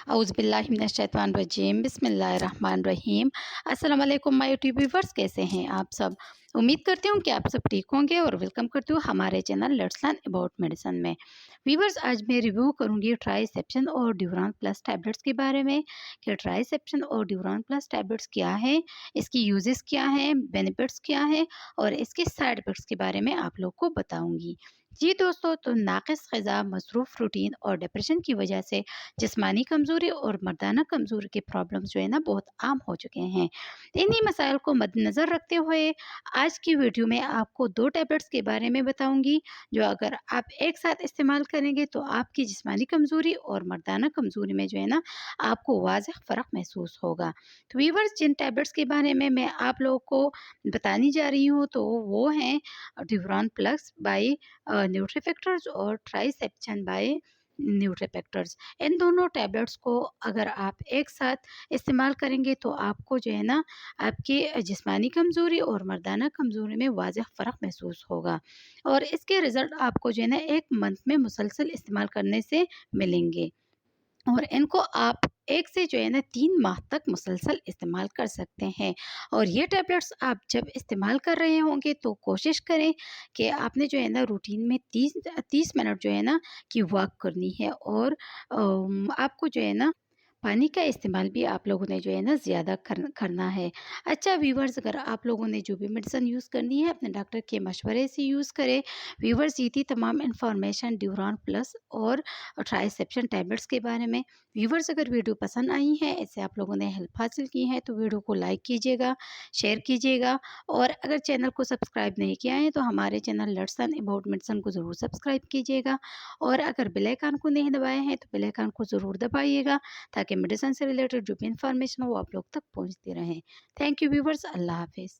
औज़ बिल्लाहि मिनश शैतानिर रजीम बिस्मिल्लाहिर रहमानिर रहीम। अस्सलाम वालेकुम माय यूट्यूब व्यूअर्स, कैसे हैं आप सब। उम्मीद करती हूँ कि आप सब ठीक होंगे और वेलकम करती हूँ हमारे channel let's learn about medicine में। व्यूअर्स, आज मैं रिव्यू करूँगी ट्राइसेप्शन और ड्यूरान प्लस टैबलेट्स के बारे में कि ट्राइसेप्शन और ड्यूरान प्लस टैबलेट्स क्या है, इसकी यूजेस क्या है, बेनिफिट्स क्या है और इसके साइड इफेक्ट्स के बारे में आप लोग को बताऊँगी। जी दोस्तों, तो नाक़िस ग़िज़ा, मसरूफ़ रूटीन और डिप्रेशन की वजह से जिस्मानी कमज़ोरी और मर्दाना कमज़ोरी के प्रॉब्लम्स जो है ना बहुत आम हो चुके हैं। इन्हीं मसाइल को मद्देनज़र रखते हुए आज की वीडियो में आपको 2 टैबलेट्स के बारे में बताऊँगी, जो अगर आप एक साथ इस्तेमाल करेंगे तो आपकी जिस्मानी कमज़ोरी और मर्दाना कमज़ोरी में जो है ना आपको वाज़ेह फ़र्क महसूस होगा। तो व्यूअर्स, जिन टैबलेट्स के बारे में मैं आप लोगों को बताने जा रही हूँ तो वो हैं ड्यूरान प्लस बाय न्यूट्रीफैक्टर्स और ट्राइसेप्शन बाय न्यूट्रीफैक्टर्स। इन दोनों टैबलेट्स को अगर आप एक साथ इस्तेमाल करेंगे तो आपको जो है ना आपकी जिस्मानी कमज़ोरी और मर्दाना कमज़ोरी में वाज़ेह फ़र्क महसूस होगा और इसके रिज़ल्ट आपको जो है ना 1 मंथ में मुसलसल इस्तेमाल करने से मिलेंगे। और इनको आप 1 से जो है ना 3 माह तक मुसलसल इस्तेमाल कर सकते हैं। और ये टैबलेट्स आप जब इस्तेमाल कर रहे होंगे तो कोशिश करें कि आपने जो है ना रूटीन में 30 मिनट जो है ना कि वॉक करनी है और आपको जो है ना पानी का इस्तेमाल भी आप लोगों ने जो है ना ज़्यादा करना है। अच्छा व्यूअर्स, अगर आप लोगों ने जो भी मेडिसिन यूज़ करनी है अपने डॉक्टर के मशवरे से यूज़ करें। व्यूअर्स, ये थी तमाम इन्फॉर्मेशन ड्यूरान प्लस और ट्राइसेप्शन टैबलेट्स के बारे में। व्यूअर्स, अगर वीडियो पसंद आई है, इससे आप लोगों ने हेल्प हासिल की है तो वीडियो को लाइक कीजिएगा, शेयर कीजिएगा और अगर चैनल को सब्सक्राइब नहीं किया है तो हमारे channel let's learn about medicine को ज़रूर सब्सक्राइब कीजिएगा और अगर बेल आइकन को नहीं दबाए हैं तो बेल आइकन को ज़रूर दबाइएगा ताकि मेडिसिन से रिलेटेड जो भी इन्फॉर्मेशन हो वो आप लोग तक पहुँचती रहे। थैंक यू व्यूअर्स, अल्लाह हाफ़िज़।